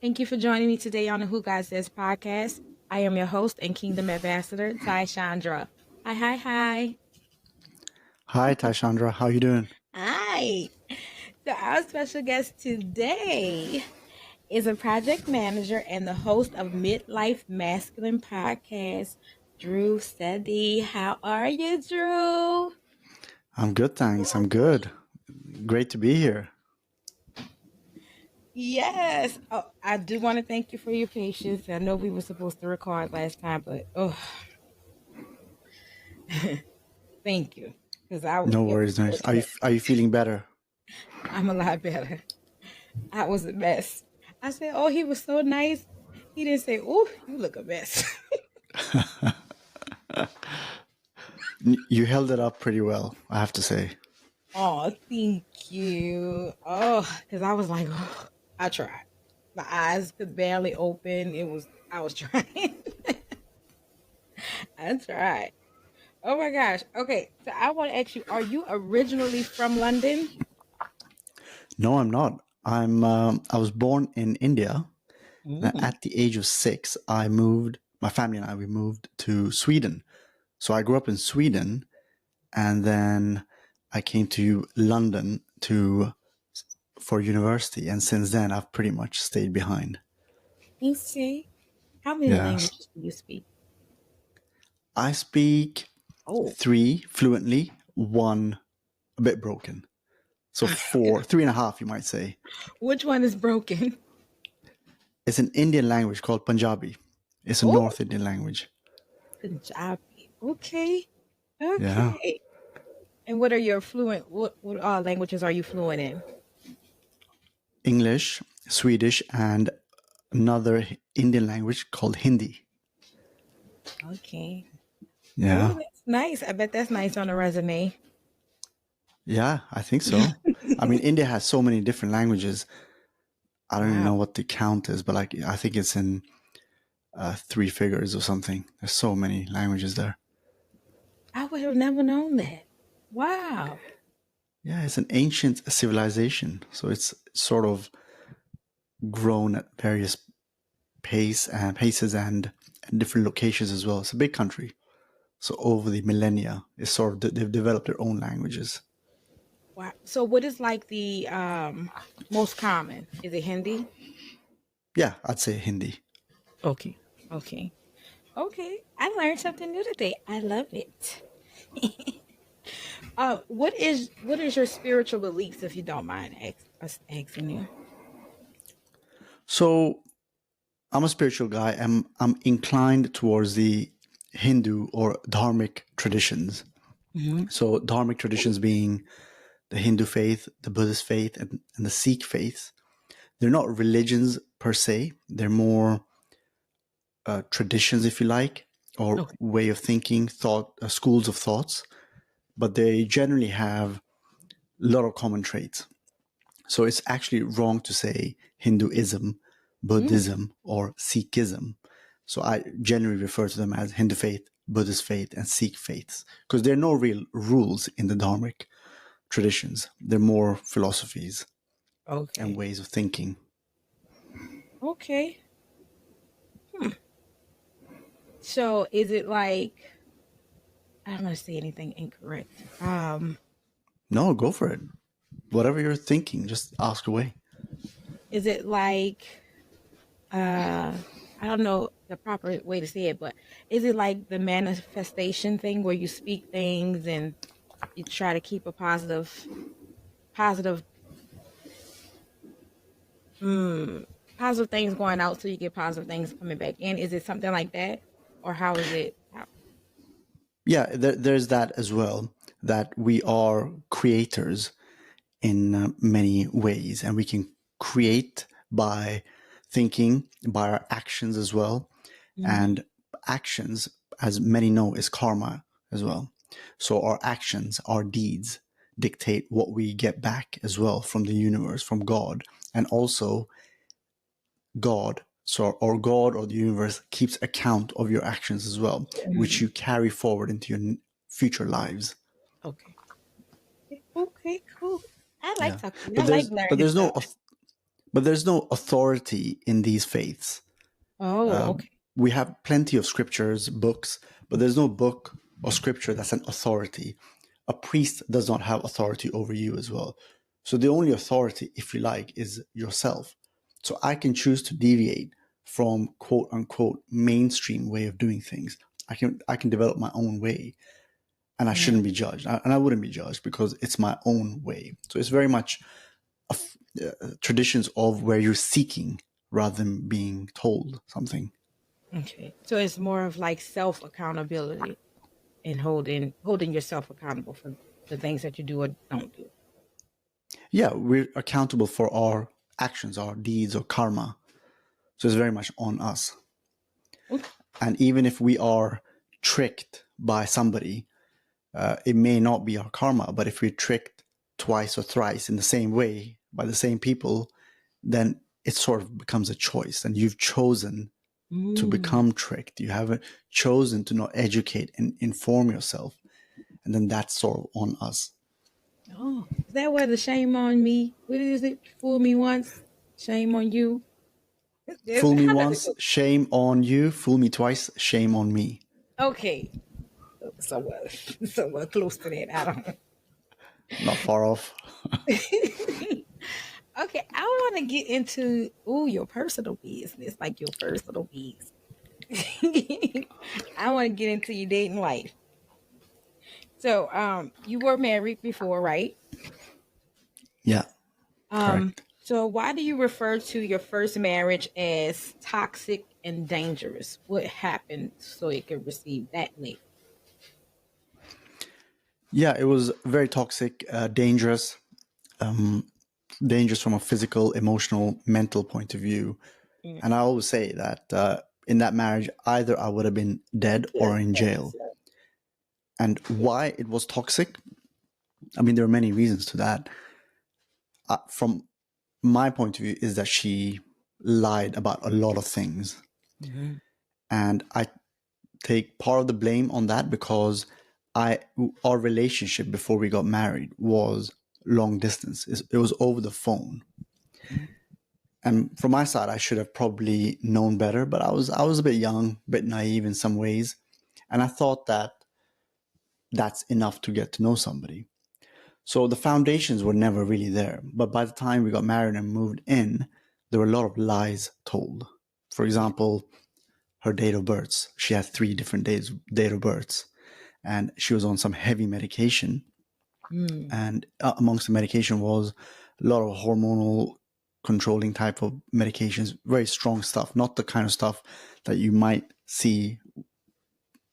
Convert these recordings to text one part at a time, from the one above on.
Thank you for joining me today on the Who God Says podcast. I am your host and Kingdom Ambassador, Ty-Shaun-Dra. Hi. Hi, Ty-Shaun-Dra. How you doing? Hi. So our special guest today is a project manager and the host of Midlife Masculine podcast, Dhruv Sethi. How are you, Dhruv? I'm good, thanks. I'm good. Great to be here. Yes. Oh, I do want to thank you for your patience. I know we were supposed to record last time, but thank you. Because No worries, nice. Are you feeling better? I'm a lot better. I was a mess. I said, "Oh, he was so nice." He didn't say, "Oh, you look a mess." You held it up pretty well, I have to say. Oh, thank you. Oh, because I was like, oh, I tried. My eyes could barely open. I was trying. I tried. Oh my gosh. Okay, so I want to ask you: are you originally from London? No, I'm not. I was born in India. At the age of 6, my family and we moved to Sweden. So I grew up in Sweden, and then I came to London for university, and since then I've pretty much stayed behind. You see, how many Yeah. languages do you speak? I speak 3 fluently, 1 a bit broken. So 4, 3.5, you might say. Which one is broken? It's an Indian language called Punjabi. It's a North Indian language. Punjabi. Okay. Yeah. And what are your fluent? What languages are you fluent in? English, Swedish, and another Indian language called Hindi. Okay. Yeah. Oh, that's nice. I bet that's nice on a resume. Yeah, I think so. I mean, India has so many different languages. I don't even know what the count is, but I think it's in 3 figures or something. There's so many languages there. I would have never known that. Wow. Yeah, it's an ancient civilization. So it's sort of grown at various paces and different locations as well. It's a big country. So over the millennia, it's sort of they've developed their own languages. Wow. So what is like the most common? Is it Hindi? Yeah, I'd say Hindi. Okay. I learned something new today. I love it. What is your spiritual beliefs, if you don't mind us asking you? So I'm a spiritual guy. I'm inclined towards the Hindu or dharmic traditions. So dharmic traditions being the Hindu faith, the Buddhist faith, and the Sikh faith. They're not religions per se. They're more traditions, if you like, or way of thinking, schools of thoughts. But they generally have a lot of common traits. So it's actually wrong to say Hinduism, Buddhism, or Sikhism. So I generally refer to them as Hindu faith, Buddhist faith, and Sikh faiths, because there are no real rules in the dharmic traditions. They're more philosophies and ways of thinking. Okay. So is it like, I don't want to say anything incorrect. No, go for it. Whatever you're thinking, just ask away. Is it like, I don't know the proper way to say it, but is it like the manifestation thing where you speak things and you try to keep a positive things going out so you get positive things coming back in? Is it something like that? Or how is it? Yeah, there's that as well, that we are creators in many ways, and we can create by thinking, by our actions as well. And actions, as many know, is karma as well. So our actions, our deeds dictate what we get back as well from the universe, from God. And also God, or God or the universe keeps account of your actions as well, which you carry forward into your future lives. Okay, cool. I like talking. But I like learning there's no stuff. but there's no authority in these faiths. Oh, okay. We have plenty of scriptures, books, but there's no book or scripture that's an authority. A priest does not have authority over you as well. So the only authority, if you like, is yourself. So I can choose to deviate from quote unquote mainstream way of doing things. I can develop my own way, and I shouldn't be judged. And I wouldn't be judged because it's my own way. So it's very much traditions of where you're seeking rather than being told something. Okay. So it's more of like self accountability and holding yourself accountable for the things that you do or don't do. Yeah, we're accountable for our actions, our deeds, or karma. So it's very much on us. Okay. And even if we are tricked by somebody, it may not be our karma, but if we're tricked twice or thrice in the same way by the same people, then it sort of becomes a choice. And you've chosen to become tricked. You haven't chosen to not educate and inform yourself. And then that's sort of on us. Oh, is that where the shame on me? What is it? Fool me once, shame on you. Fool me How does it once, shame on you. Fool me twice, shame on me. go? Okay, somewhat close to that. I don't. Not far off. Okay, I want to get into your personal business, like your personal business. I want to get into your dating life. So, you were married before, right? Yeah, correct. So why do you refer to your first marriage as toxic and dangerous? What happened so it could receive that label? Yeah, it was very toxic, dangerous, dangerous from a physical, emotional, mental point of view. Mm. And I always say that in that marriage, either I would have been dead or in jail. And why it was toxic? I mean, there are many reasons to that. From my point of view, is that she lied about a lot of things. Mm-hmm. And I take part of the blame on that because our relationship before we got married was long distance. It was over the phone. And from my side, I should have probably known better, but I was a bit young, a bit naive in some ways. And I thought that that's enough to get to know somebody. So the foundations were never really there. But by the time we got married and moved in, there were a lot of lies told. For example, her date of births. She had 3 different date of births, and she was on some heavy medication. And amongst the medication was a lot of hormonal controlling type of medications, very strong stuff, not the kind of stuff that you might see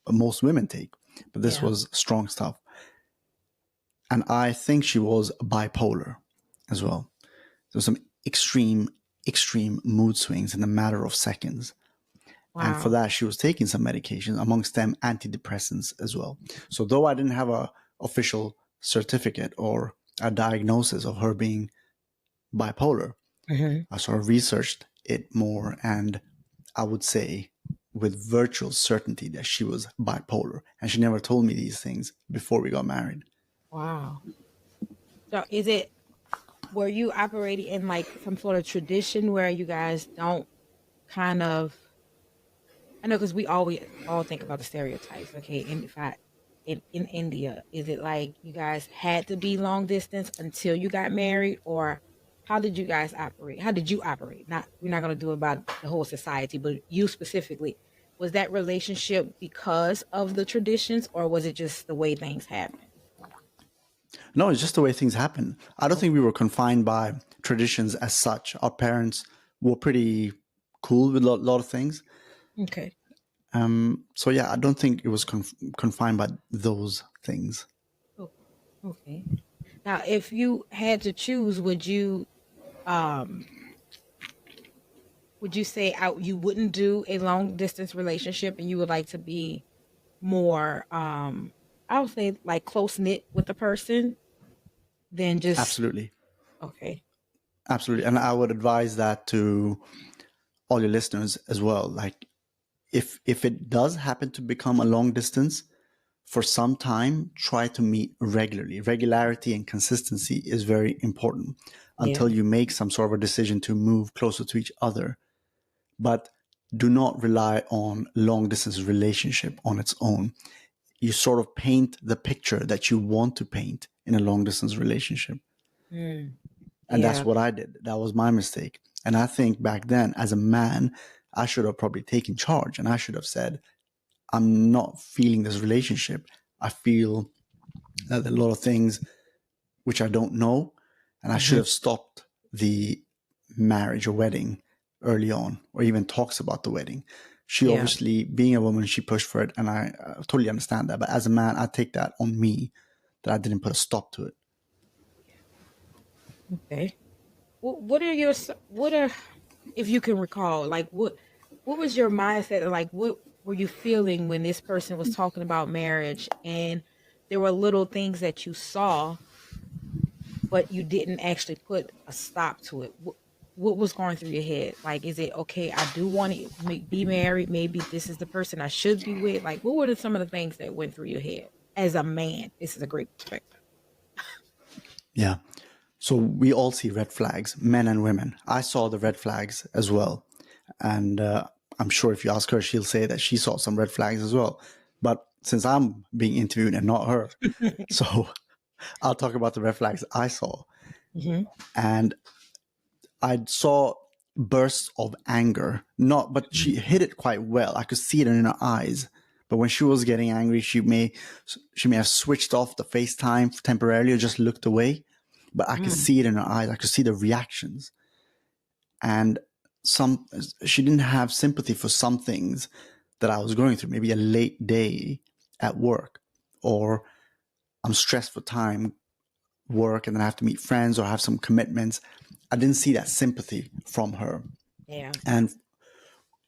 most women take, but this was strong stuff. And I think she was bipolar as well. So some extreme mood swings in a matter of seconds. Wow. And for that, she was taking some medications, amongst them antidepressants as well. So though I didn't have a official certificate or a diagnosis of her being bipolar, I sort of researched it more, and I would say with virtual certainty that she was bipolar. And she never told me these things before we got married. Wow. So were you operating in like some sort of tradition where you guys don't kind of, I know because we all think about the stereotypes, okay? And if in India, is it like you guys had to be long distance until you got married, or how did you guys operate? How did you operate? Not we're not going to do it about the whole society, but you specifically. Was that relationship because of the traditions, or was it just the way things happen? No, it's just the way things happen. I don't think we were confined by traditions as such. Our parents were pretty cool with a lot of things. Okay. So yeah, I don't think it was confined by those things. Oh, okay. Now, if you had to choose, um would you say out you wouldn't do a long distance relationship and you would like to be more I would say like close knit with the person than just Absolutely. okay. Absolutely. And I would advise that to all your listeners as well. Like if it does happen to become a long distance, for some time, try to meet regularly. Regularity and consistency is very important Yeah. until you make some sort of a decision to move closer to each other. But do not rely on long distance relationship on its own. You sort of paint the picture that you want to paint in a long distance relationship. Mm. And that's Yeah. what I did. That was my mistake. And I think back then, as a man, I should have probably taken charge and I should have said, I'm not feeling this relationship. I feel that a lot of things which I don't know, and I should have stopped the marriage or wedding early on, or even talks about the wedding. She Yeah. obviously, being a woman, she pushed for it, and I totally understand that. But as a man, I take that on me that I didn't put a stop to it. Okay. What are your what are if you can recall, like what was your mindset, like what were you feeling when this person was talking about marriage and there were little things that you saw but you didn't actually put a stop to it? What was going through your head? Like, is it okay, I do want to be married, maybe this is the person I should be with? Like, what were some of the things that went through your head as a man? This is a great perspective. Yeah. So we all see red flags, men and women. I saw the red flags as well. And I'm sure if you ask her, she'll say that she saw some red flags as well. But since I'm being interviewed and not her, so I'll talk about the red flags I saw. Mm-hmm. And I saw bursts of anger, but she hid it quite well. I could see it in her eyes. But when she was getting angry, she may have switched off the FaceTime temporarily or just looked away. But I could see it in her eyes. I could see the reactions. And she didn't have sympathy for some things that I was going through. Maybe a late day at work, or I'm stressed for time, work, and then I have to meet friends or have some commitments. I didn't see that sympathy from her. Yeah. And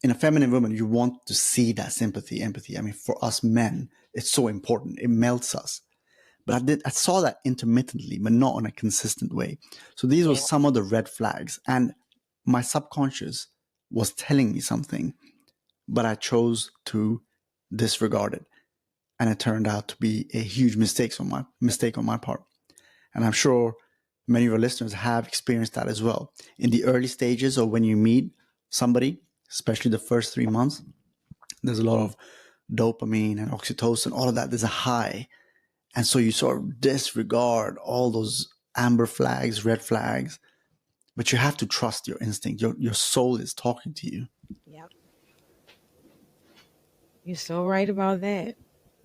in a feminine woman, you want to see that sympathy, empathy. I mean, for us men, it's so important. It melts us. But I saw that intermittently, but not in a consistent way. So these were Yeah. some of the red flags. And my subconscious was telling me something, but I chose to disregard it. And it turned out to be a huge mistake on my part. And I'm sure many of your listeners have experienced that as well. In the early stages, or when you meet somebody, especially the first 3 months, there's a lot of dopamine and oxytocin, all of that. There's a high. And so you sort of disregard all those amber flags, red flags, but you have to trust your instinct. Your soul is talking to you. Yep. You're so right about that.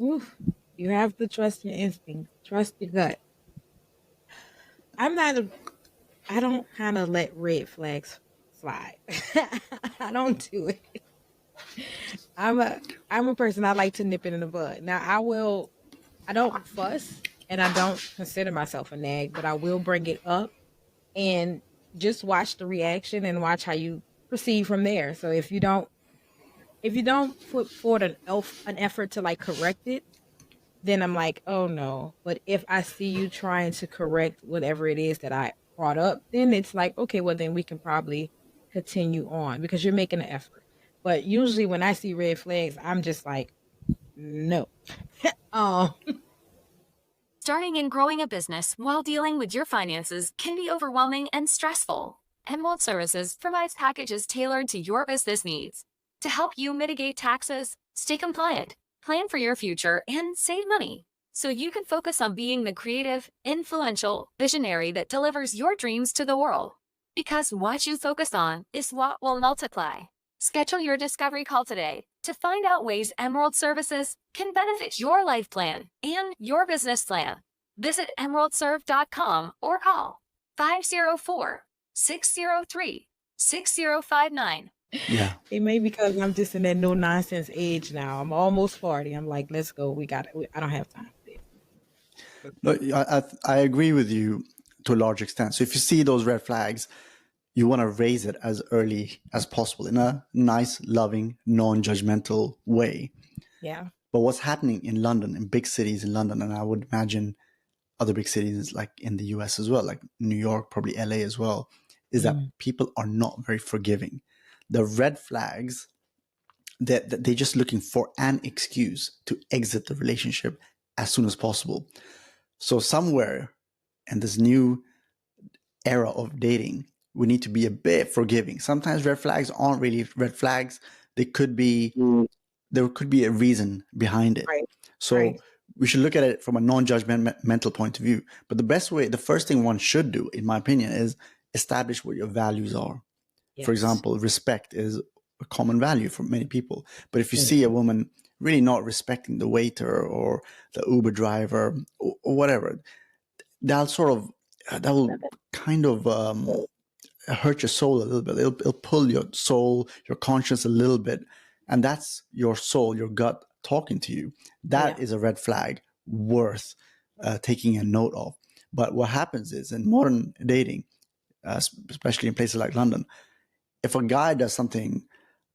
Oof. You have to trust your instinct, trust your gut. I'm not a, I don't kind of let red flags slide. I don't do it. I'm a, I'm a person, I like to nip it in the bud. Now I don't fuss and I don't consider myself a nag, but I will bring it up and just watch the reaction and watch how you proceed from there. So if you don't put forward an effort to like correct it, then I'm like, oh no. But if I see you trying to correct whatever it is that I brought up, then it's like, okay, well, then we can probably continue on because you're making an effort. But usually when I see red flags, I'm just like, no. Oh, Starting and growing a business while dealing with your finances can be overwhelming and stressful. Emerald Services provides packages tailored to your business needs to help you mitigate taxes, stay compliant, plan for your future, and save money so you can focus on being the creative, influential visionary that delivers your dreams to the world. Because what you focus on is what will multiply. Schedule your discovery call today to find out ways Emerald Services can benefit your life plan and your business plan. Visit emeraldserve.com or call 504-603-6059. Yeah. it may be because I'm just in that no nonsense age now. I'm almost 40. I'm like, let's go. I don't have time for this. No, I agree with you to a large extent. So if you see those red flags, you want to raise it as early as possible in a nice, loving, non-judgmental way. Yeah. But what's happening in London, in big cities in London, and I would imagine other big cities like in the US as well, like New York, probably LA as well, is that people are not very forgiving. The red flags that they're just looking for an excuse to exit the relationship as soon as possible. So somewhere in this new era of dating, we need to be a bit forgiving. Sometimes red flags aren't really red flags. They could be, there could be a reason behind it. Right. So Right. we should look at it from a non-judgmental point of view. But the best way, the first thing one should do, in my opinion, is establish what your values are. For Yes. example, respect is a common value for many people. But if you see a woman really not respecting the waiter or the Uber driver or whatever, that will kind of hurt your soul a little bit. It'll pull your soul, your conscience a little bit. And that's your soul, your gut talking to you. That is a red flag worth taking a note of. But what happens is in modern dating, especially in places like London, if a guy does something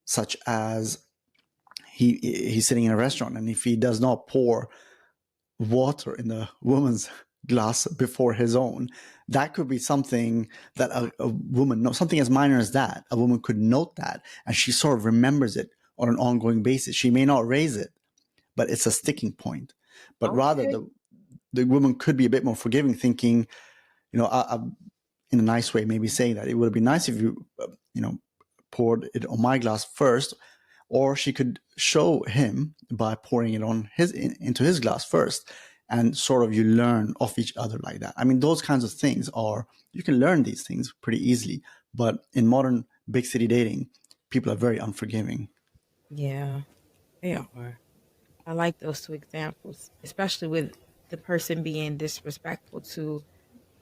such as he's sitting in a restaurant, and if he does not pour water in the woman's glass before his own, that could be something that a woman knows, something as minor as that. A woman could note that, and she sort of remembers it on an ongoing basis. She may not raise it, but it's a sticking point. But rather, the woman could be a bit more forgiving, thinking, I in a nice way, maybe saying that it would be nice if you, poured it on my glass first. Or she could show him by pouring it on into his glass first, and sort of you learn off each other like that. I mean, those kinds of things you can learn these things pretty easily. But in modern big city dating, people are very unforgiving. Yeah, they are. I like those two examples, especially with the person being disrespectful to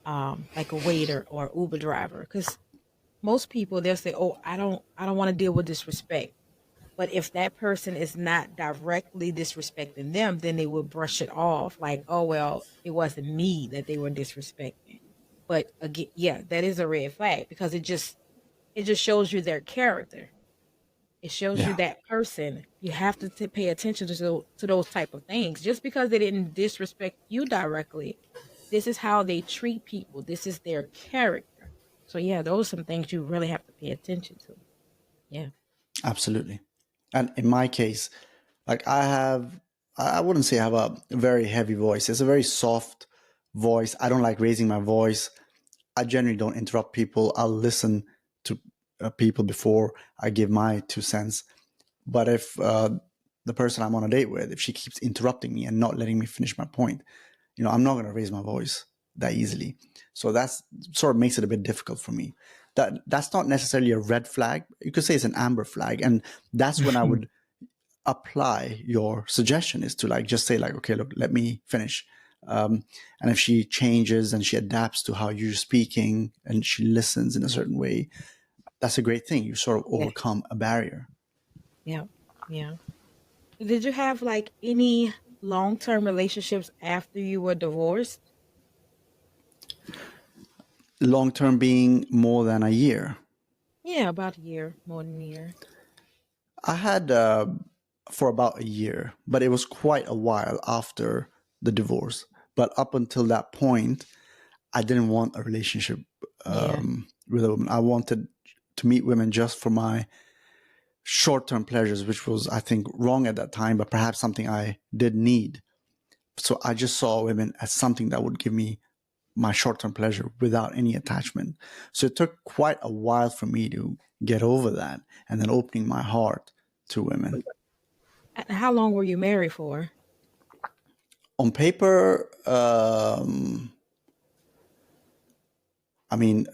like a waiter or Uber driver. Because most people, they'll say, "Oh, I don't want to deal with disrespect." But if that person is not directly disrespecting them, then they will brush it off like, "Oh well, it wasn't me that they were disrespecting." But again, yeah, that is a red flag because it just shows you their character. It shows you Yeah, that person. You have to pay attention to those type of things. Just because they didn't disrespect you directly, this is how they treat people. This is their character. So yeah, those are some things you really have to pay attention to. Yeah. absolutely. And in my case, like I wouldn't say I have a very heavy voice. It's a very soft voice. I don't like raising my voice. I generally don't interrupt people. I'll listen to people before I give my 2 cents. But if the person I'm on a date with, if she keeps interrupting me and not letting me finish my point, I'm not going to raise my voice that easily. So that's sort of makes it a bit difficult for me. That's not necessarily a red flag. You could say it's an amber flag, and that's when I would apply your suggestion, is to like just say like, okay, look, let me finish. And if she changes and she adapts to how you're speaking and she listens in a certain way, that's a great thing. You sort of Yeah. overcome a barrier. Yeah. Yeah. Did you have like any long-term relationships after you were divorced? Long term being more than a year. Yeah, about a year, more than a year. I had for about a year, but it was quite a while after the divorce. But up until that point, I didn't want a relationship Yeah. with a woman. I wanted to meet women just for my short-term pleasures, which was, I think, wrong at that time, but perhaps something I did need. So I just saw women as something that would give me my short-term pleasure without any attachment. So it took quite a while for me to get over that, and then opening my heart to women. And how long were you married for? On paper, I mean,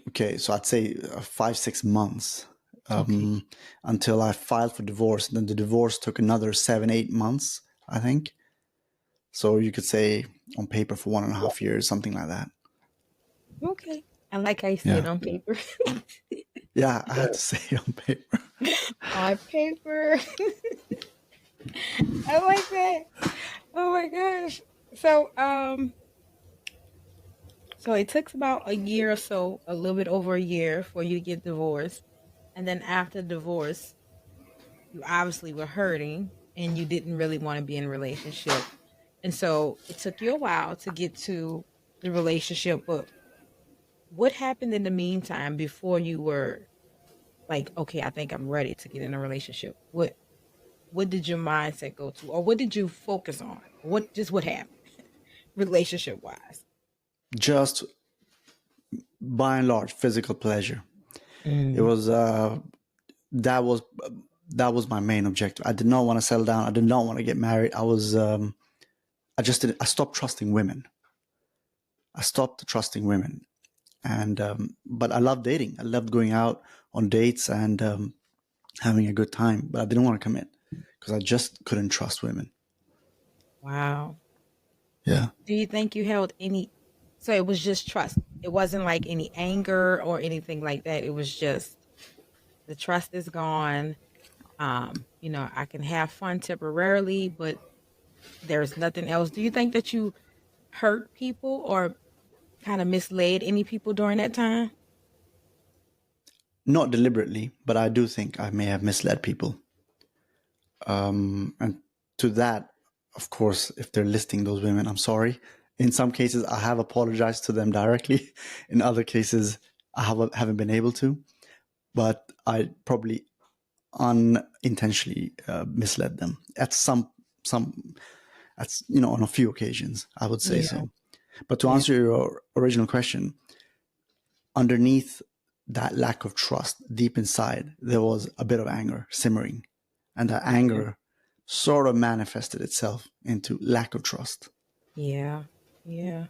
okay, so I'd say 5, 6 months Okay. until I filed for divorce. And then the divorce took another 7, 8 months, I think. So you could say on paper for 1.5 years, something like that. Okay. I like how you said Yeah. on paper. Yeah, I had to say on paper. On paper. I like that. Oh my gosh. So so it took about a year or so, a little bit over a year for you to get divorced. And then after divorce, you obviously were hurting and you didn't really want to be in a relationship. And so it took you a while to get to the relationship. But what happened in the meantime before you were like, okay, I think I'm ready to get in a relationship? What? what did your mindset go to, or what did you focus on? What happened, relationship wise? Just by and large, physical pleasure. It was that was that was my main objective. I did not want to settle down. I did not want to get married. I stopped trusting women. I stopped trusting women, and but I loved dating. I loved going out on dates and having a good time. But I didn't want to commit because I just couldn't trust women. Wow. Yeah. Do you think you held any? So it was just trust. It wasn't like any anger or anything like that. It was just the trust is gone. I can have fun temporarily, but there's nothing else. Do you think that you hurt people or kind of misled any people during that time? Not deliberately, but I do think I may have misled people. And to that, of course, if they're listing those women, I'm sorry. In some cases, I have apologized to them directly. In other cases, haven't been able to. But I probably unintentionally misled them at some that's on a few occasions, I would say. Yeah. So. But to answer your original question, underneath that lack of trust, deep inside, there was a bit of anger simmering, and that anger sort of manifested itself into lack of trust. Yeah. Yeah.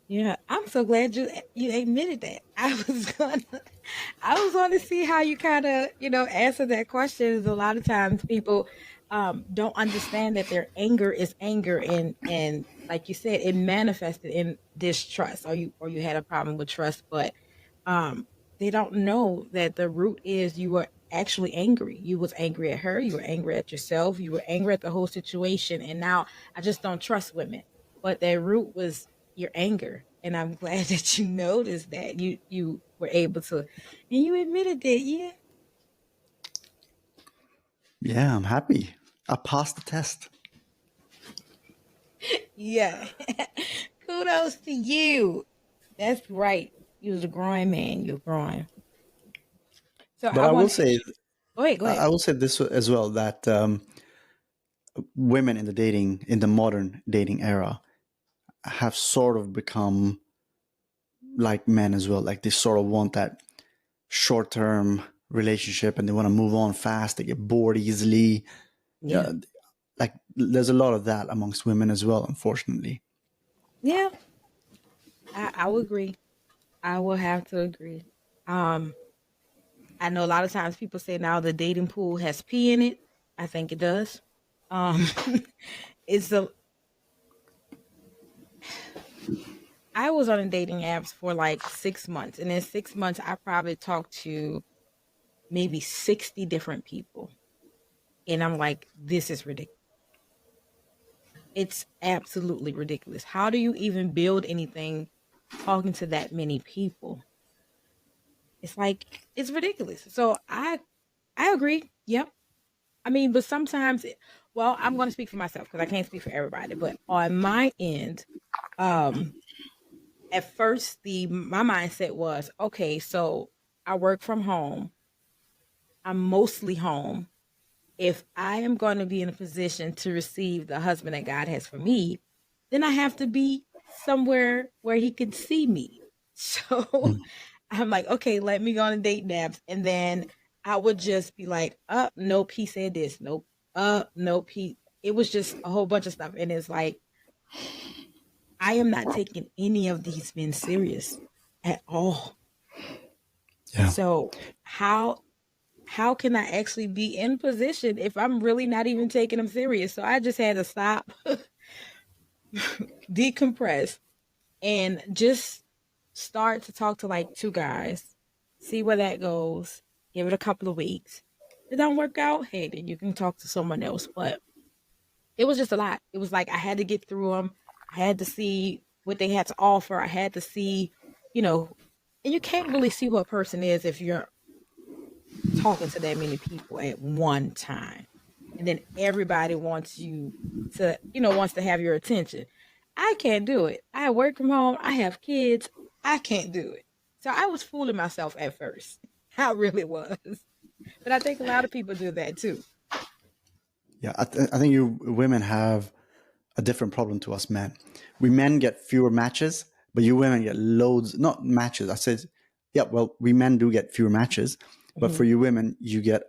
Yeah. I'm so glad you admitted that. I was going to see how you kind of, answer that question. A lot of times people don't understand that their anger is anger, and like you said, it manifested in distrust, or you had a problem with trust, but they don't know that the root is you were actually angry. You was angry at her, you were angry at yourself, you were angry at the whole situation, and now I just don't trust women. But that root was your anger, and I'm glad that you noticed that you were able to, and you admitted that. Yeah, I'm happy. I passed the test. Yeah. Kudos to you. That's right. You was a growing man. You're growing. So But I want to ask you. Go ahead. Go ahead. I will say this as well, that women in the modern dating era have sort of become like men as well. Like they sort of want that short term relationship and they want to move on fast. They get bored easily. Yeah. Like there's a lot of that amongst women as well, unfortunately. Yeah. I will agree. I will have to agree. Um, I know a lot of times people say now the dating pool has pee in it. I think it does. Um, it's a. I was on a dating apps for like 6 months, and in 6 months, I probably talked to maybe 60 different people, and I'm like, this is ridiculous. It's absolutely ridiculous. How do you even build anything talking to that many people? It's like it's ridiculous. So I agree. Yep. I mean, but sometimes, well, I'm going to speak for myself because I can't speak for everybody. But on my end, um, at first, the my mindset was okay. So I work from home. I'm mostly home. If I am going to be in a position to receive the husband that God has for me, then I have to be somewhere where He can see me. So I'm like, okay, let me go on a date naps, and then I would just be like, nope, he said this, nope, nope, he. It was just a whole bunch of stuff, and it's like I am not taking any of these men serious at all. Yeah. So how can I actually be in position if I'm really not even taking them serious? So I just had to stop, decompress, and just start to talk to like two guys, see where that goes, give it a couple of weeks. If it don't work out, hey, then you can talk to someone else. But it was just a lot. It was like I had to get through them. I had to see what they had to offer. I had to see, you know, and you can't really see what a person is if you're talking to that many people at one time. And then everybody wants you to, wants to have your attention. I can't do it. I work from home. I have kids. I can't do it. So I was fooling myself at first. I really was. But I think a lot of people do that too. Yeah, I think you women have a different problem to us men. We men get fewer matches, but you women get loads, not matches. I said, yeah, well, we men do get fewer matches, but for you women, you get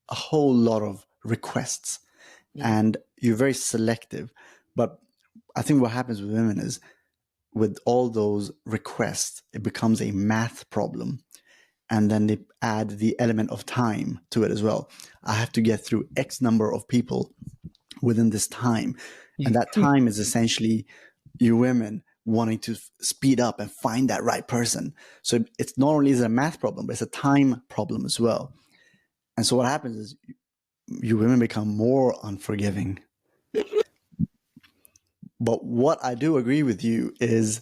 a whole lot of requests and you're very selective. But I think what happens with women is with all those requests, it becomes a math problem. And then they add the element of time to it as well. I have to get through X number of people within this time. And that time is essentially you women wanting to speed up and find that right person. So it's not only is it a math problem, but it's a time problem as well. And so what happens is you women become more unforgiving. But what I do agree with you is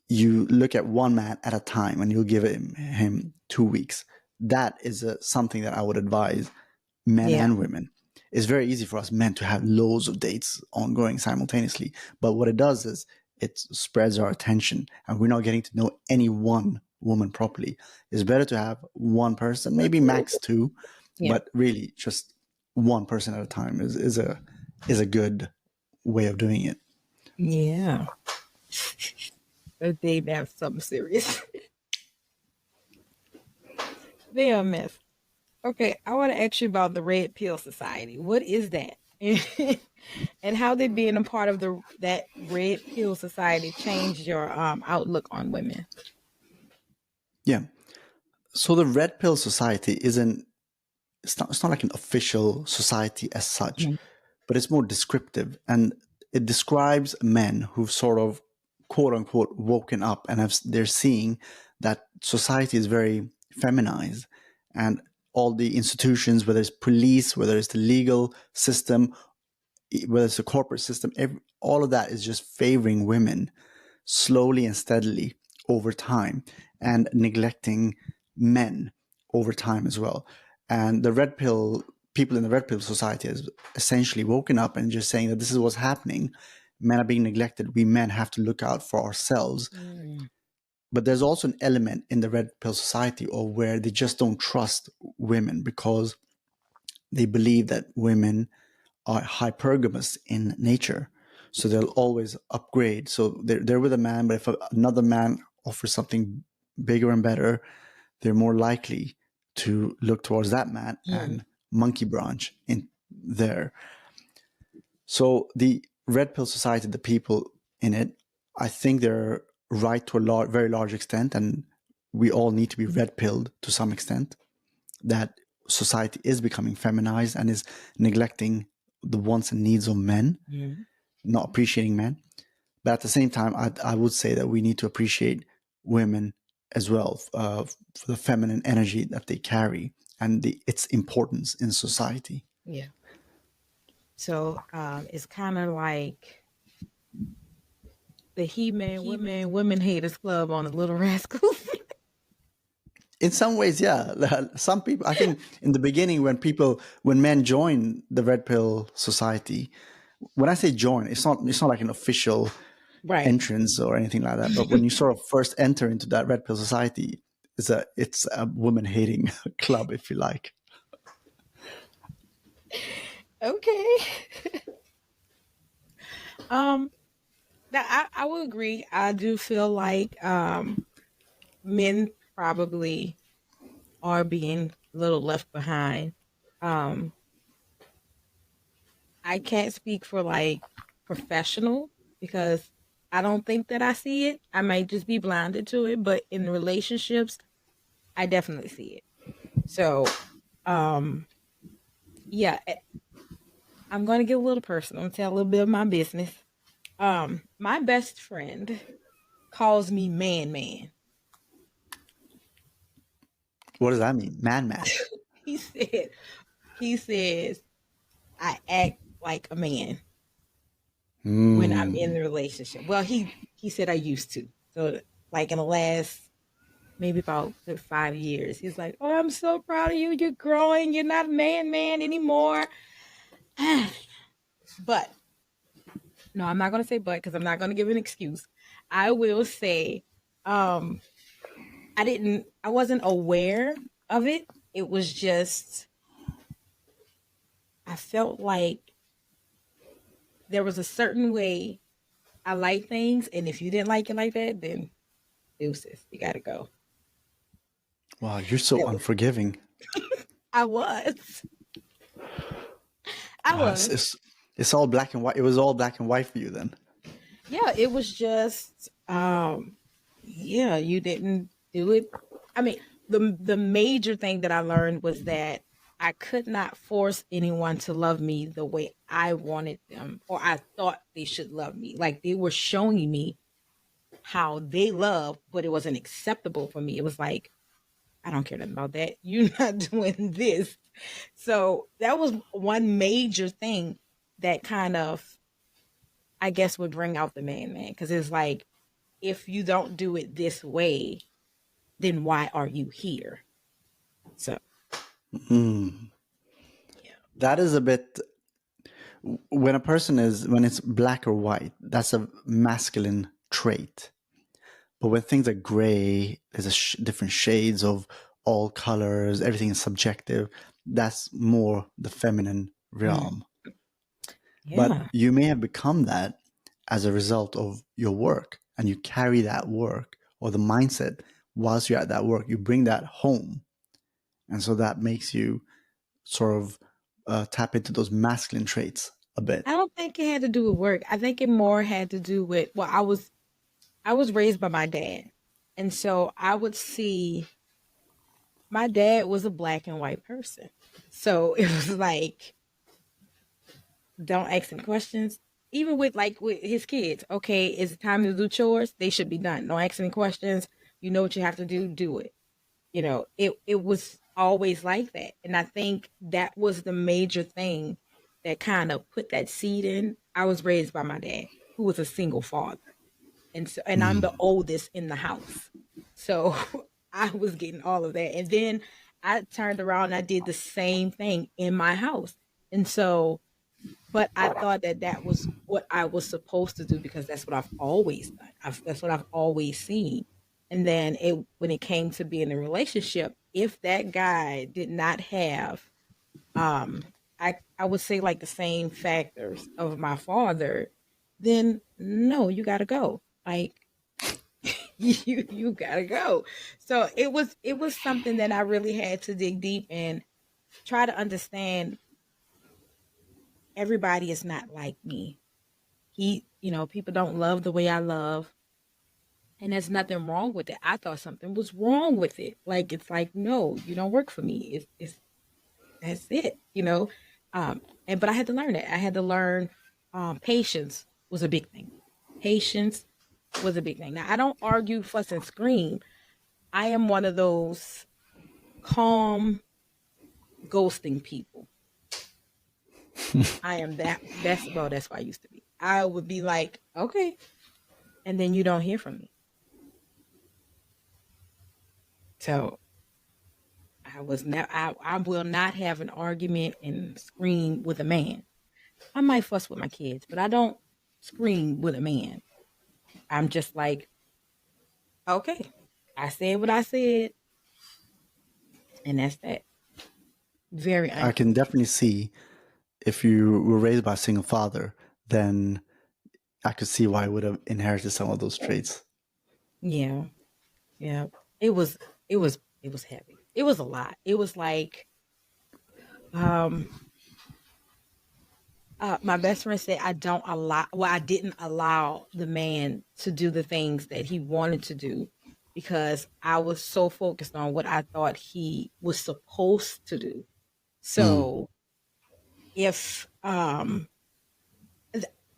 you look at one man at a time and you'll give him 2 weeks. That is something that I would advise men and women. It's very easy for us men to have loads of dates ongoing simultaneously. But what it does is it spreads our attention and we're not getting to know any one woman properly. It's better to have one person, maybe max two, but really just one person at a time is a good way of doing it. Yeah. They have something serious. They are a mess. Okay, I want to ask you about the Red Pill Society. What is that? And how did being a part of that Red Pill Society change your outlook on women? Yeah. So the Red Pill Society it's not like an official society as such, but it's more descriptive. And it describes men who've sort of quote unquote woken up and they're seeing that society is very feminized and all the institutions, whether it's police, whether it's the legal system, whether it's the corporate system, all of that is just favoring women slowly and steadily over time and neglecting men over time as well. And the red pill people in the red pill society has essentially woken up and just saying that this is what's happening. Men are being neglected. We men have to look out for ourselves. But there's also an element in the red pill society of where they just don't trust women because they believe that women are hypergamous in nature. So they'll always upgrade. So they're with a man, but if another man offers something bigger and better, they're more likely to look towards that man and monkey branch in there. So the red pill society, the people in it, I think they're right to a very large extent, and we all need to be red pilled to some extent. That society is becoming feminized and is neglecting the wants and needs of men, not appreciating men. But at the same time, I would say that we need to appreciate women as well for the feminine energy that they carry and its importance in society. Yeah. So it's kind of like the He-Man Women Haters Club on the Little Rascals. In some ways, yeah. Some people, I think in the beginning when men join the Red Pill Society, when I say join, it's not like an official entrance or anything like that. But when you sort of first enter into that Red Pill Society, it's a woman hating club, if you like. Okay. Now I will agree. I do feel like men probably are being a little left behind. I can't speak for like professional because I don't think that I see it. I might just be blinded to it, but in relationships, I definitely see it. So, yeah, I'm going to get a little personal and tell a little bit of my business. My best friend calls me man. What does that mean? Man. He says, I act like a man when I'm in the relationship. Well, he said I used to. So like in the last maybe about 5 years, he's like, oh, I'm so proud of you. You're growing. You're not a man anymore. But no, I'm not going to say but because I'm not going to give an excuse. I will say, I wasn't aware of it. It was just, I felt like there was a certain way I like things, and if you didn't like it like that, then deuces, you gotta go. Wow, you're so That was, unforgiving. I was. I It's, was. it's it's all black and white. It was all black and white for you then. Yeah, it was just yeah, you didn't do it. I mean, the major thing that I learned was that I could not force anyone to love me the way I wanted them or I thought they should love me. Like they were showing me how they love, but it wasn't acceptable for me. It was like, I don't care nothing about that. You're not doing this. So that was one major thing that kind of, I guess, would bring out the man. Because it's like, if you don't do it this way, then why are you here? So, yeah. That is a bit, when a person is, when it's black or white, that's a masculine trait. But when things are gray, there's different shades of all colors, everything is subjective. That's more the feminine realm. But Yeah. you may have become that as a result of your work, and you carry that work or the mindset whilst you're at that work. You bring that home. And so that makes you sort of tap into those masculine traits a bit. I don't think it had to do with work. I think it more had to do with, well, I was raised by my dad. And so I would see my dad was a black and white person. So it was like, don't ask him questions. Even with like with his kids, okay, it's time to do chores. They should be done. Don't ask any questions. You know what you have to do it. It was always like that. And I think that was the major thing that kind of put that seed in. I was raised by my dad, who was a single father. And I'm the oldest in the house. So I was getting all of that. And then I turned around and I did the same thing in my house. And so, but I thought that that was what I was supposed to do because that's what I've always done. That's what I've always seen. And then when it came to being in a relationship, if that guy did not have, um, I would say like the same factors of my father, then no, you got to go. Like you gotta go. So it was something that I really had to dig deep and try to understand. Everybody is not like me. People don't love the way I love, and there's nothing wrong with it. I thought something was wrong with it. Like it's like, no, you don't work for me. It's that's it. But I had to learn it. I had to learn patience was a big thing. Patience was a big thing. Now I don't argue, fuss, and scream. I am one of those calm ghosting people. I am that. That's what I used to be. I would be like, okay, and then you don't hear from me. So I was now. I will not have an argument and scream with a man. I might fuss with my kids, but I don't scream with a man. I'm just like, okay, I said what I said, and that's that. Very I can definitely see if you were raised by a single father, then I could see why I would have inherited some of those traits. yeah, yeah. It was it was heavy. It was a lot. It was like um my best friend said I didn't allow the man to do the things that he wanted to do because I was so focused on what I thought he was supposed to do. So if I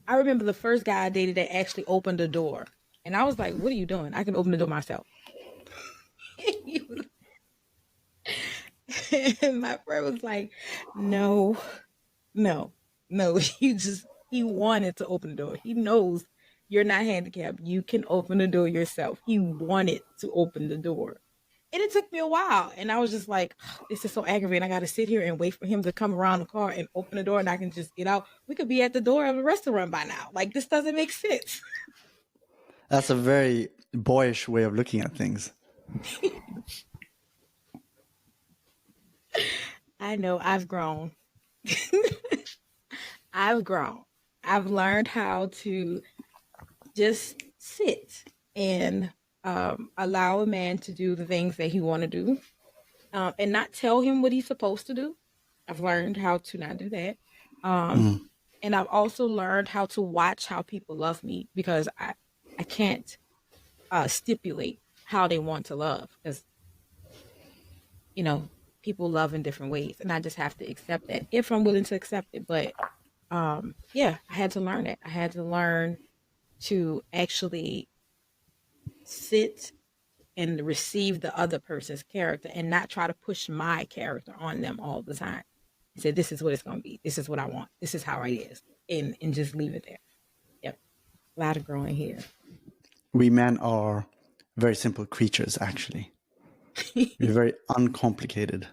remember the first guy I dated that actually opened the door, and I was like, "What are you doing? I can open the door myself." And my friend was like, "No, no, no." He wanted to open the door. He knows you're not handicapped. You can open the door yourself. He wanted to open the door. And it took me a while. And I was just like, this is so aggravating. I got to sit here and wait for him to come around the car and open the door and I can just get out. We could be at the door of a restaurant by now. Like, this doesn't make sense. That's a very boyish way of looking at things. I know I've grown. I've grown. I've learned how to just sit and allow a man to do the things that he want to do, and not tell him what he's supposed to do. I've learned how to not do that. Um, Mm. and I've also learned how to watch how people love me, because I can't stipulate how they want to love, because you know people love in different ways, and I just have to accept that if I'm willing to accept it. But yeah, I had to learn it. I had to learn to actually sit and receive the other person's character and not try to push my character on them all the time. I said, this is what it's going to be. This is what I want. This is how it is. And just leave it there. Yep. A lot of growing here. We men are very simple creatures, actually. We're very uncomplicated.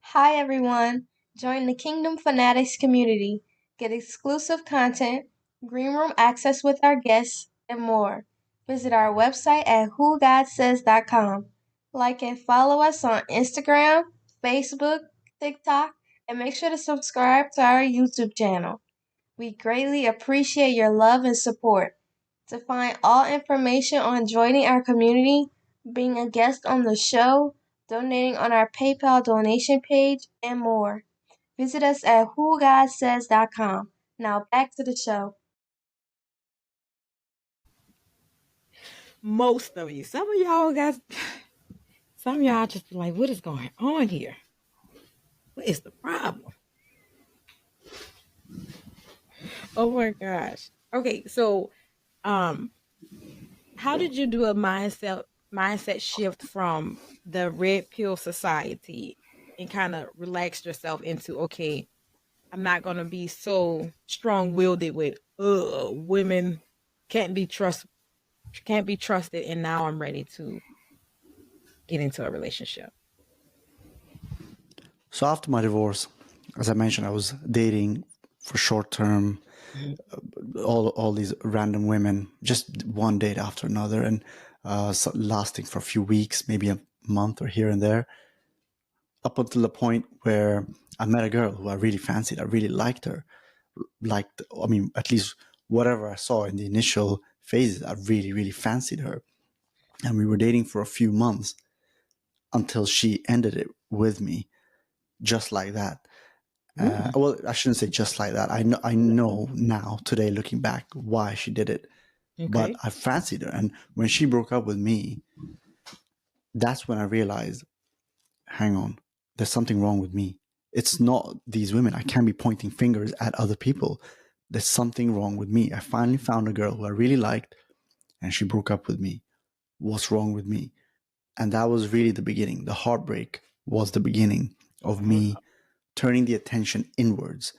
Hi everyone! Join the Kingdom Fanatics community. Get exclusive content, green room access with our guests, and more. Visit our website at whogodsays.com. Like and follow us on Instagram, Facebook, TikTok, and make sure to subscribe to our YouTube channel. We greatly appreciate your love and support. To find all information on joining our community, being a guest on the show, donating on our PayPal donation page, and more, visit us at whogodsays.com. Now back to the show. Most of you. Some of y'all guys, some of y'all just be like, what is going on here? What is the problem? Oh my gosh. Okay, so um how did you do a mindset shift from the red pill society and kind of relax yourself into, okay, I'm not gonna be so strong willed with women can't be trust can't be trusted, and now I'm ready to get into a relationship. So after my divorce, as I mentioned, I was dating for short term, Mhm. all these random women, just one date after another, and lasting for a few weeks, maybe a month or here and there, up until the point where I met a girl who I really fancied. I really liked her. I mean, at least whatever I saw in the initial phases, I really, really fancied her. And we were dating for a few months until she ended it with me, just like that. Mm, Well, I shouldn't say just like that. I know now, today, looking back, why she did it. But okay. I fancied her. And when she broke up with me, that's when I realized, hang on, there's something wrong with me. It's not these women. I can't be pointing fingers at other people. There's something wrong with me. I finally found a girl who I really liked, and she broke up with me. What's wrong with me? And that was really the beginning. The heartbreak was the beginning of me turning the attention inwards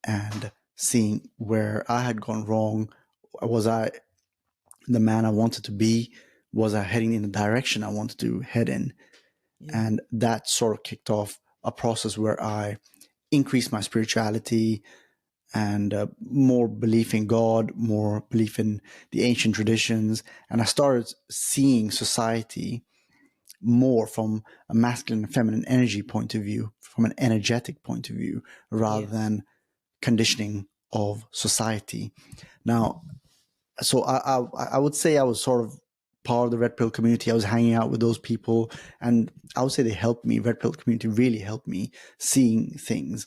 and seeing where I had gone wrong. Was I the man I wanted to be? Was I heading in the direction I wanted to head in? Yeah. And that sort of kicked off a process where I increased my spirituality and more belief in God, more belief in the ancient traditions. And I started seeing society more from a masculine and feminine energy point of view, from an energetic point of view, rather Yes. than conditioning of society. Now, so I would say I was sort of part of the red pill community. I was hanging out with those people, and I would say they helped me. Red pill community really helped me seeing things.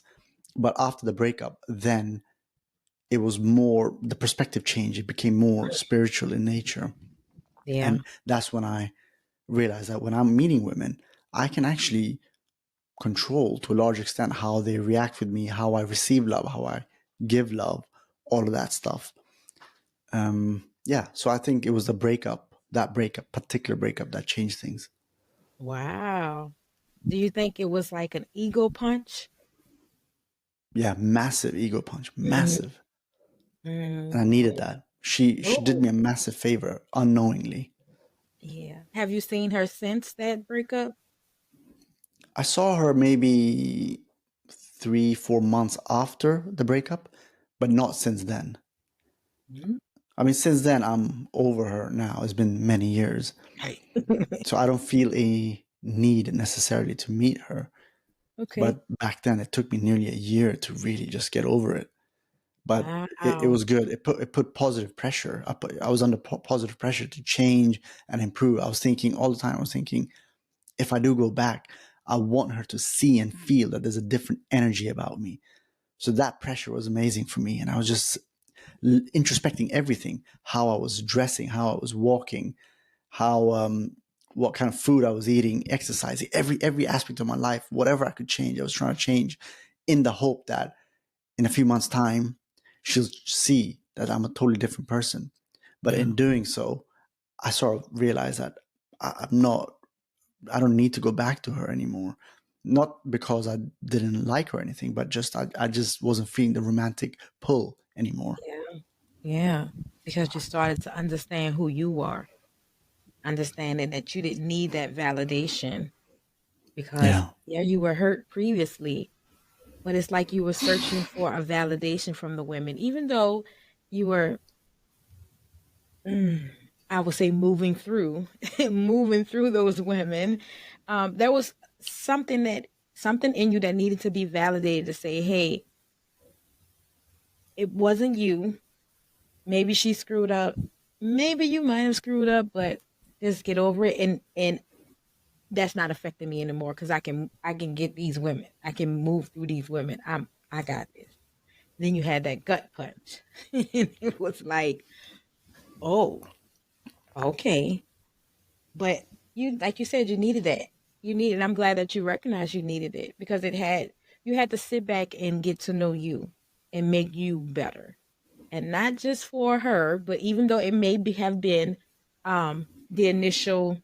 But after the breakup, then it was more, the perspective changed. It became more spiritual in nature. Yeah. And that's when I realized that when I'm meeting women, I can actually control to a large extent how they react with me, how I receive love, how I give love, all of that stuff. Yeah, so I think it was that particular breakup, that changed things. Wow. Do you think it was like an ego punch? Yeah, massive ego punch, Mhm. massive, and I Mm, needed okay. that. She did Oh, me a massive favor unknowingly. yeah. Have you seen her since that breakup? I saw her maybe 3 4 months after the breakup, but not since then. Mhm. I mean, since then I'm over her now. It's been many years, Right. so I don't feel a need necessarily to meet her. Okay. But back then, it took me nearly a year to really just get over it. but it Wow. was good. It put positive pressure. I was under positive pressure to change and improve. I was thinking all the time. I was thinking, if I do go back, I want her to see and feel that there's a different energy about me. So that pressure was amazing for me, and I was just introspecting everything: how I was dressing, how I was walking, how what kind of food I was eating, exercising, every aspect of my life, whatever I could change, I was trying to change, in the hope that in a few months' time, she'll see that I'm a totally different person. But Yeah. in doing so, I sort of realized that I'm not, I don't need to go back to her anymore. Not because I didn't like her or anything, but just I just wasn't feeling the romantic pull anymore. Yeah. Yeah. Because you started to understand who you are, understanding that you didn't need that validation because, Yeah. yeah, you were hurt previously, but it's like you were searching for a validation from the women, even though you were, mm, I would say, moving through, moving through those women. There was something in you that needed to be validated to say, hey, it wasn't you. Maybe she screwed up. Maybe you might have screwed up, but just get over it. And that's not affecting me anymore because I can get these women. I can move through these women. I got this. Then you had that gut punch. And it was like, oh, okay. But you, like you said, you needed that. You needed, I'm glad that you recognized you needed it because you had to sit back and get to know you and make you better. And not just for her, but even though it may have been the initial,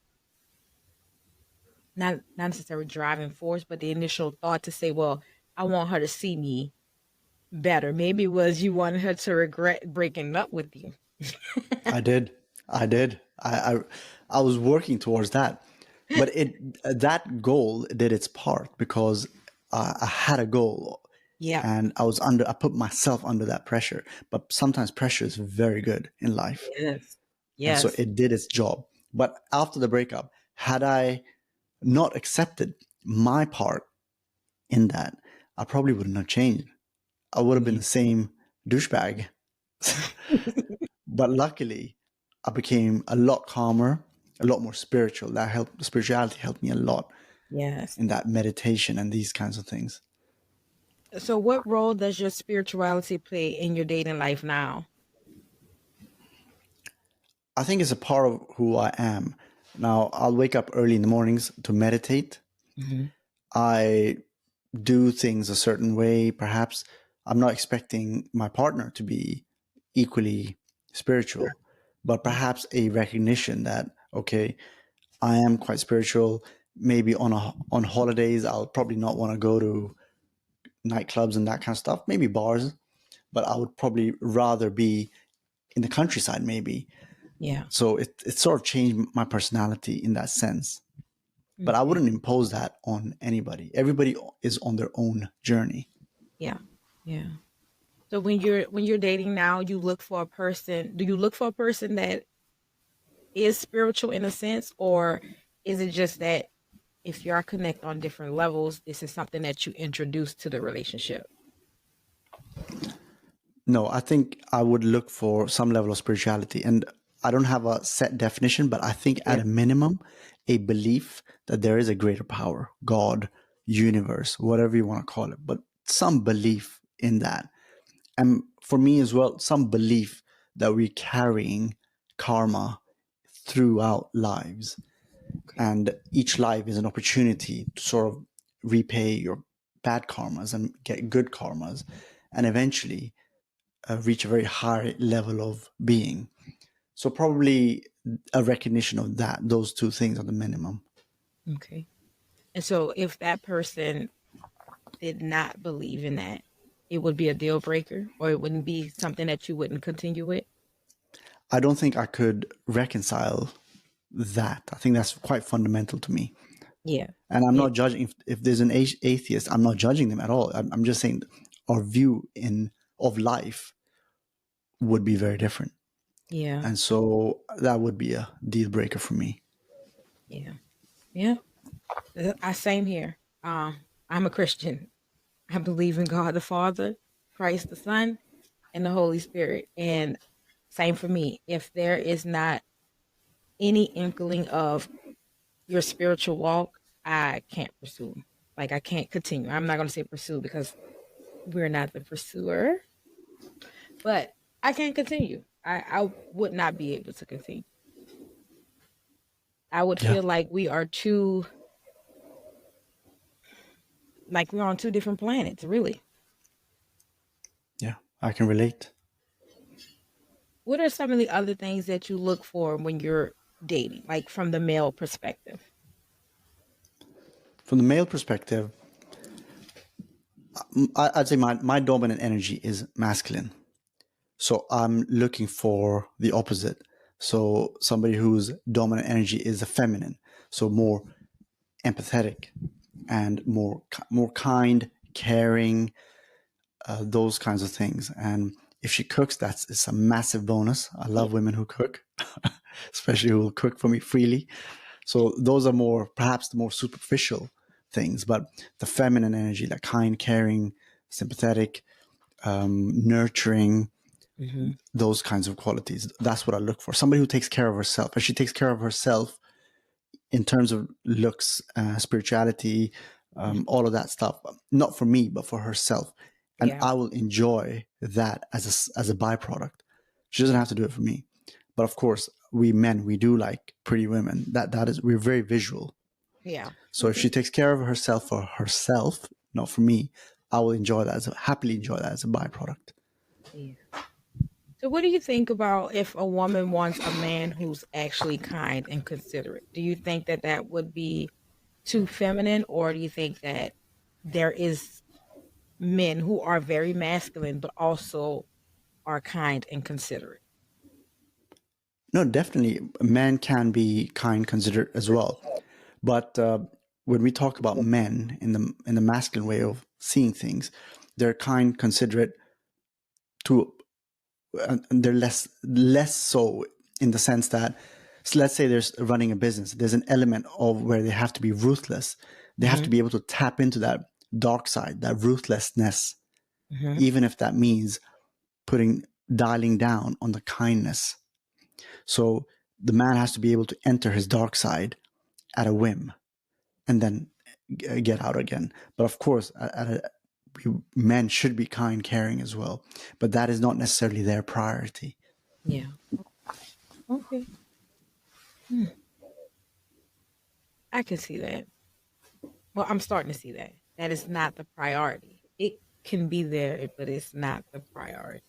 not necessarily driving force, but the initial thought to say, well, I want her to see me better. Maybe it was you wanted her to regret breaking up with you. I did. I did. I was working towards that, but that goal did its part because I had a goal, Yeah. and I put myself under that pressure. But sometimes pressure is very good in life, Yes. and so Yes. it did its job. But after the breakup, had I not accepted my part in that, I probably wouldn't have changed. I would have been Yeah. the same douchebag. But luckily, I became a lot calmer, a lot more spiritual. Spirituality helped me a lot Yes. in that meditation and these kinds of things. So, what role does your spirituality play in your dating life now? I think it's a part of who I am. Now, I'll wake up early in the mornings to meditate. Hmm. I do things a certain way. Perhaps I'm not expecting my partner to be equally spiritual, but perhaps a recognition that, okay, I am quite spiritual. Maybe on holidays, I'll probably not want to go to nightclubs and that kind of stuff. Maybe bars, but I would probably rather be in the countryside, maybe. Yeah. So it sort of changed my personality in that sense. But I Okay. wouldn't impose that on anybody. Everybody is on their own journey. Yeah. Yeah. So when you're dating now, you look for a person. Do you look for a person that is spiritual in a sense, or is it just that if y'all connect on different levels, this is something that you introduce to the relationship? No, I think I would look for some level of spirituality. And I don't have a set definition, but I think at Yeah. a minimum, a belief that there is a greater power, God, universe, whatever you want to call it, but some belief in that. And for me as well, some belief that we're carrying karma throughout lives. Okay. And each life is an opportunity to sort of repay your bad karmas and get good karmas. And eventually reach a very high level of being. So probably a recognition of that. Those two things are the minimum. Okay. And so if that person did not believe in that, it would be a deal breaker, or it wouldn't be something that you wouldn't continue with. I don't think I could reconcile that. I think that's quite fundamental to me. Yeah. And I'm Yeah. not judging if there's an atheist. I'm not judging them at all. I'm just saying our view in of life would be very different, Yeah. and so that would be a deal breaker for me. Yeah. Yeah. I same here. I'm a Christian. I believe in God the Father, Christ the Son. and the Holy Spirit. And same for me. If there is not any inkling of your spiritual walk, I can't pursue. Like I can't continue. I'm not going to say pursue because we're not the pursuer, but I can't continue. I would not be able to continue. I would Yeah. feel like we are two, like we're on two different planets, really. Yeah. I can relate. What are some of the other things that you look for when you're dating, like from the male perspective? From the male perspective, I'd say my dominant energy is masculine. So I'm looking for the opposite. So somebody whose dominant energy is the feminine. So more empathetic and more kind, caring, those kinds of things. And if she cooks, it's a massive bonus. I love women who cook, especially who will cook for me freely. So those are more, perhaps the more superficial things, but the feminine energy, like kind, caring, sympathetic, nurturing, Mm-hmm. those kinds of qualities. That's what I look for. Somebody who takes care of herself. And she takes care of herself in terms of looks, spirituality, all of that stuff. Not for me, but for herself. And Yeah. I will enjoy that as a byproduct. She doesn't have to do it for me. But of course, we men, we do like pretty women. That is, we're very visual. Yeah. So if she takes care of herself for herself, not for me, I will happily enjoy that as a byproduct. Yeah. So, what do you think about if a woman wants a man who's actually kind and considerate? Do you think that that would be too feminine, or do you think that there is men who are very masculine but also are kind and considerate? No, definitely, men can be kind, considerate as well. But when we talk about men in the masculine way of seeing things, they're kind, considerate to, and they're less so in the sense that, so let's say there's running a business. There's an element of where they have to be ruthless. They have to be able to tap into that dark side, that ruthlessness, Mm-hmm. even if that means dialing down on the kindness. So the man has to be able to enter his dark side at a whim and then get out again. But of course, men should be kind, caring as well. But that is not necessarily their priority. Yeah. Okay. Hmm. I can see that. Well, I'm starting to see that. That is not the priority. It can be there, but it's not the priority.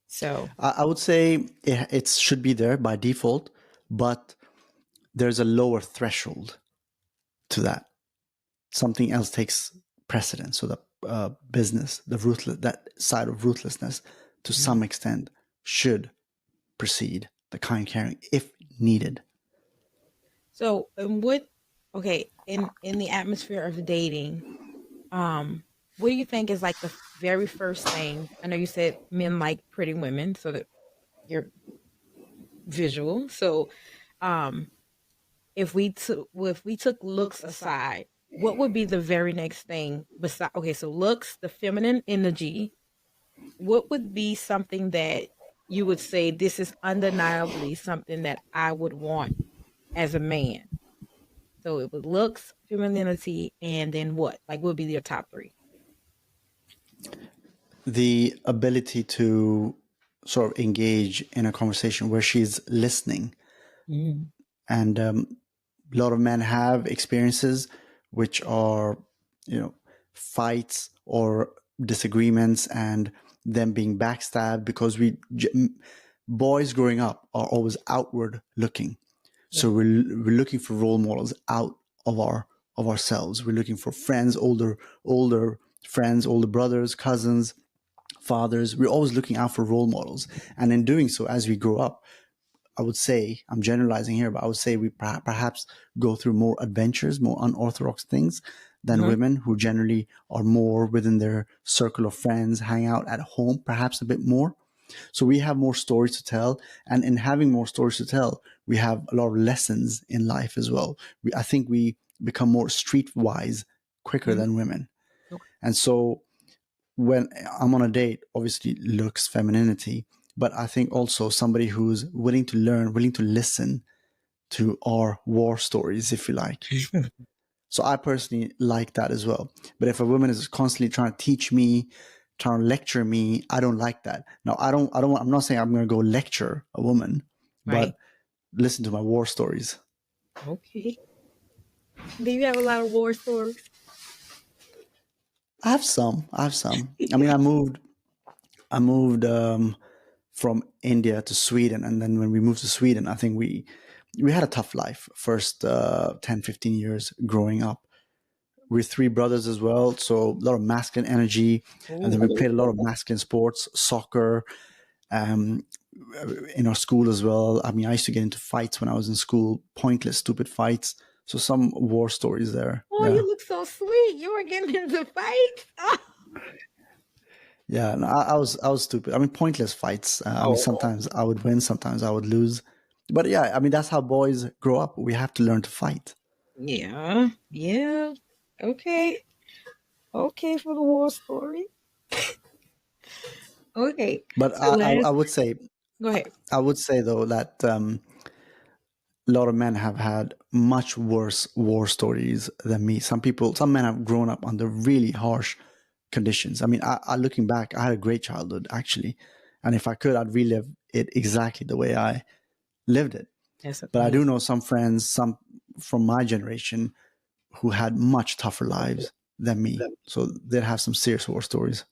So, I would say it should be there by default, but there's a lower threshold to that. Something else takes precedence. So the business, that side of ruthlessness, to some extent, should precede the kind, caring if needed. so okay, in the atmosphere of dating, what do you think is like the very first thing? I know you said men like pretty women, so that you're visual. So, um, if we took looks aside, what would be the very next thing beside? Okay, so looks, the feminine energy. What would be something that you would say this is undeniably something that I would want as a man? So it was looks, femininity, and then what? Like, what would be your top three? The ability to sort of engage in a conversation where she's listening. Mm-hmm. And a lot of men have experiences which are, fights or disagreements and them being backstabbed because boys growing up are always outward looking. So Yeah. we're looking for role models out of ourselves. We're looking for friends, older friends, older brothers, cousins, fathers. We're always looking out for role models. And in doing so, as we grow up, I would say, I'm generalizing here, but I would say we perhaps go through more adventures, more unorthodox things than Mm-hmm. women who generally are more within their circle of friends, hang out at home, perhaps a bit more. So we have more stories to tell. And in having more stories to tell, we have a lot of lessons in life as well. I think we become more streetwise quicker Mm-hmm. than women. Okay. And so when I'm on a date, obviously looks, femininity, but I think also somebody who's willing to learn, willing to listen to our war stories, if you like. So I personally like that as well. But if a woman is constantly trying to teach me, trying to lecture me, I don't like that. Now, I'm not saying I'm going to go lecture a woman, Right. but listen to my war stories. Okay. Do you have a lot of war stories? I have some. I mean, I moved from India to Sweden. And then when we moved to Sweden, I think we had a tough life first 10, 15 years growing up. We're three brothers as well, so a lot of masculine energy. And then we Ooh. played a lot of masculine sports, soccer, um, in our school as well. I mean, I used to get into fights when I was in school, pointless, stupid fights. So some war stories there. Oh, Yeah. you look so sweet. You were getting into fights. Oh. Yeah, no, I was stupid. I mean, pointless fights. I mean, Oh. sometimes I would win, sometimes I would lose. But yeah, I mean, that's how boys grow up. We have to learn to fight. Yeah. Yeah. Okay. Okay for the war story. Okay. But So last, go ahead. I would say though that a lot of men have had much worse war stories than me. Some men have grown up under really harsh conditions. I mean, I looking back, I had a great childhood actually, and if I could, I'd relive it exactly the way I lived it. That's But I do amazing. know some friends, some from my generation, who had much tougher lives than me. So they'd have some serious war stories.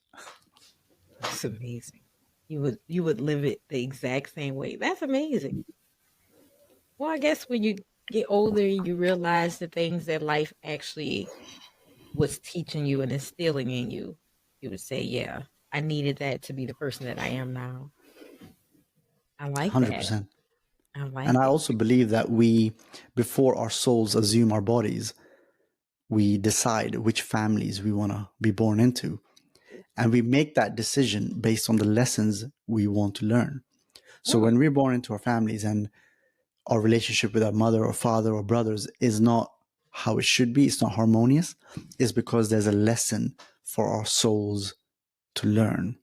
That's amazing. You would live it the exact same way. That's amazing. Well, I guess when you get older, you realize the things that life actually was teaching you and instilling in you. You would say, "Yeah, I needed that to be the person that I am now." I like that. 100%. I like And I it. also believe that before our souls assume our bodies, we decide which families we want to be born into. And we make that decision based on the lessons we want to learn. So Hmm. when we're born into our families and our relationship with our mother or father or brothers is not how it should be, it's not harmonious, it's because there's a lesson for our souls to learn.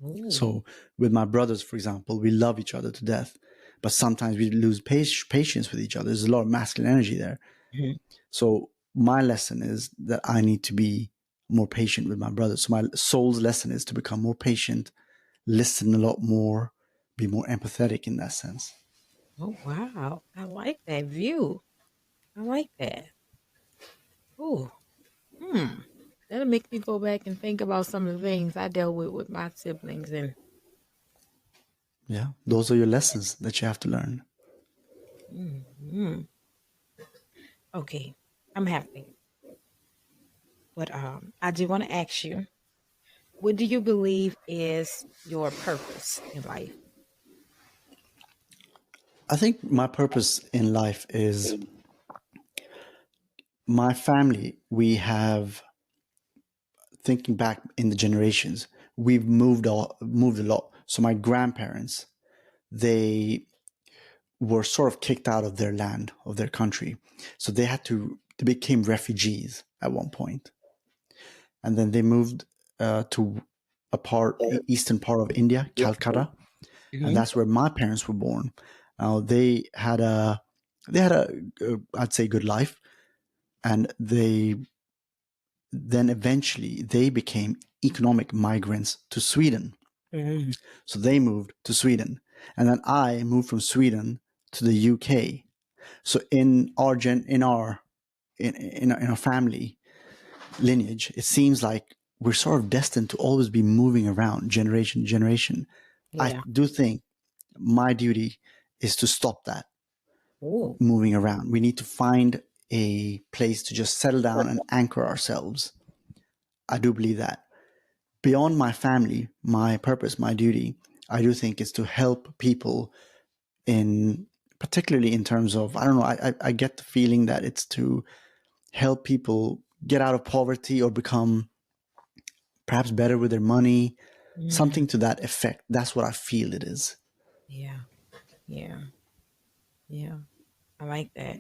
Ooh. So with my brothers, for example, we love each other to death, but sometimes we lose patience with each other. There's a lot of masculine energy there. Mhm. So my lesson is that I need to be more patient with my brothers. So my soul's lesson is to become more patient, listen a lot more, be more empathetic in that sense. Oh wow, I like that view. I like that. Ooh. Hmm. That'll make me go back and think about some of the things I dealt with my siblings and Yeah, those are your lessons that you have to learn. mm. Okay. I'm happy. But I do want to ask you, what do you believe is your purpose in life? I think my purpose in life is my family. We have, thinking back in the generations, we've moved a lot. So my grandparents, they were sort of kicked out of their land, of their country. So they became refugees at one point. And then they moved to eastern part of India, Calcutta. And Mhm. that's where my parents were born. Now they had a I'd say good life. And then eventually they became economic migrants to Sweden. Mhm. So they moved to Sweden. And then I moved from Sweden to the UK. So in our family lineage, it seems like we're sort of destined to always be moving around generation to generation. I Yeah. do think my duty is to stop that Oh. moving around. We need to find a place to just settle down and anchor ourselves. I do believe that. Beyond my family, my purpose, my duty, I do think is to help people in particularly in terms of, I don't know, I get the feeling that it's to help people get out of poverty or become perhaps better with their money, Mhm. something to that effect. That's what I feel it is. Yeah. Yeah. Yeah. I like that.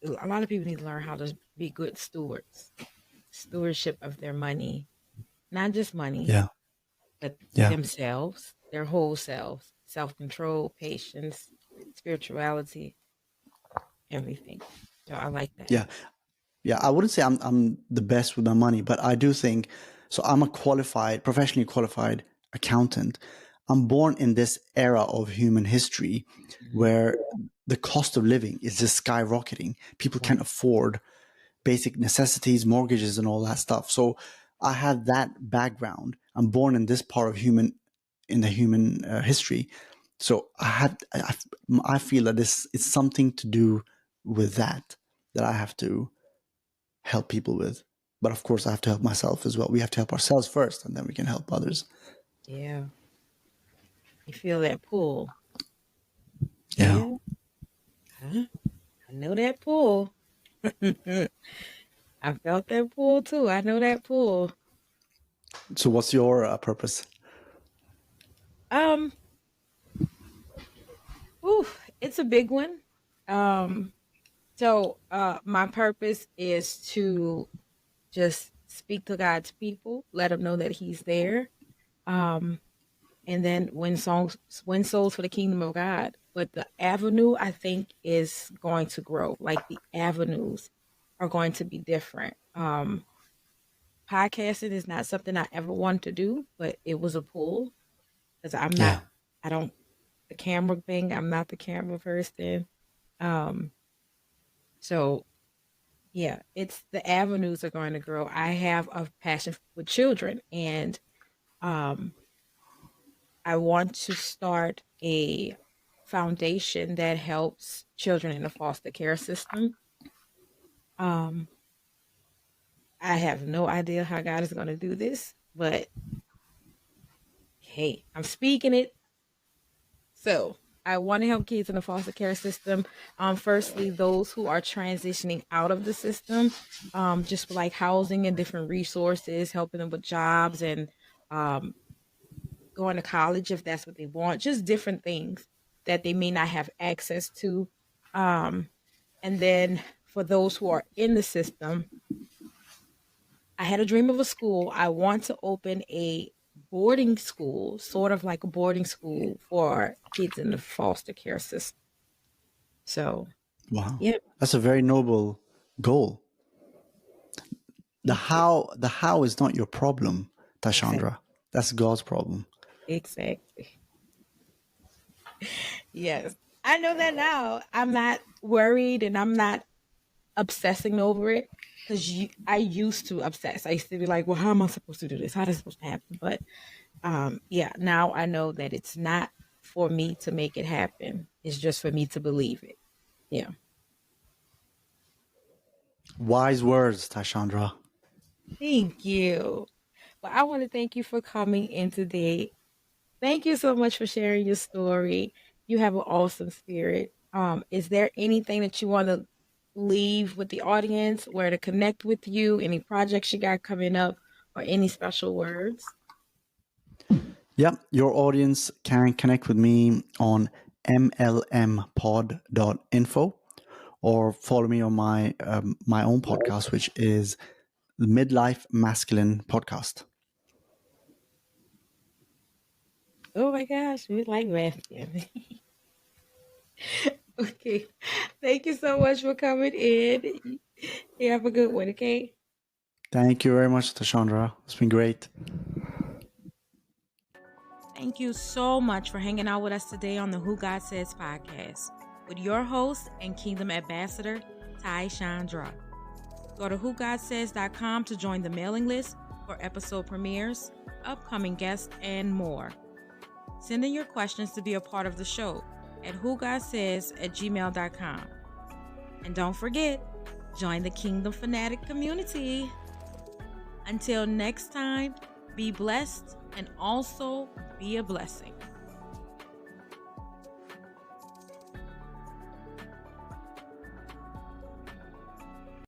A lot of people need to learn how to be good stewards. stewardship of their money. Not just money, Yeah. but Yeah. themselves, their whole selves, self-control, patience, spirituality, everything. So I like that. Yeah. Yeah. I wouldn't say I'm the best with my money, but I do think so. I'm a professionally qualified accountant. I'm born in this era of human history where the cost of living is just skyrocketing. People can't afford basic necessities, mortgages, and all that stuff. So I have that background. I'm born in this part of the human history. So I feel that it's something to do with that I have to help people with. But of course, I have to help myself as well. We have to help ourselves first, and then we can help others. Yeah. You feel that pull. Yeah. Yeah. Huh? I know that pull. I felt that pull too. I know that pull. So, what's your purpose? Um, it's a big one. So my purpose is to just speak to God's people, let them know that He's there. And then win souls for the kingdom of God. But the avenue, I think, is going to grow. Like the avenues are going to be different. Podcasting is not something I ever wanted to do, but it was a pull because Yeah. the camera thing, I'm not the camera person. So yeah, it's the avenues are going to grow. I have a passion with children, and I want to start a foundation that helps children in the foster care system. I have no idea how God is going to do this, but hey, I'm speaking it. So I want to help kids in the foster care system. Firstly, those who are transitioning out of the system, just for like housing and different resources, helping them with jobs and going to college if that's what they want, just different things that they may not have access to. And then for those who are in the system, I had a dream of a school. I want to open a boarding school, sort of like a boarding school for kids in the foster care system. So, Wow. yeah. That's a very noble goal. The how is not your problem, Ty-Shaun-Dra. That's God's problem. Exactly. Yes. I know that now. I'm not worried and I'm not obsessing over it because I used to obsess. I used to be like, well, how am I supposed to do this? How is this supposed to happen? But yeah, now I know that it's not for me to make it happen. It's just for me to believe it. Yeah. Wise words, Ty-Shaun-Dra. Thank you. Well, I want to thank you for coming in today. Thank you so much for sharing your story. You have an awesome spirit. Is there anything that you want to leave with the audience, where to connect with you, any projects you got coming up, or any special words? Yep, your audience can connect with me on mlmpod.info or follow me on my my own podcast, which is the Midlife Masculine podcast. Oh my gosh, we like masculine. Okay. Thank you so much for coming in. You have a good one, okay? Thank you very much, Ty-Shaun-Dra. It's been great. Thank you so much for hanging out with us today on the Who God Says podcast with your host and Kingdom Ambassador, Ty-Shaun-Dra. Go to whogodsays.com to join the mailing list for episode premieres, upcoming guests, and more. Send in your questions to be a part of the show at whogodsays@gmail.com. And don't forget, join the Kingdom Fanatic community. Until next time, be blessed and also be a blessing.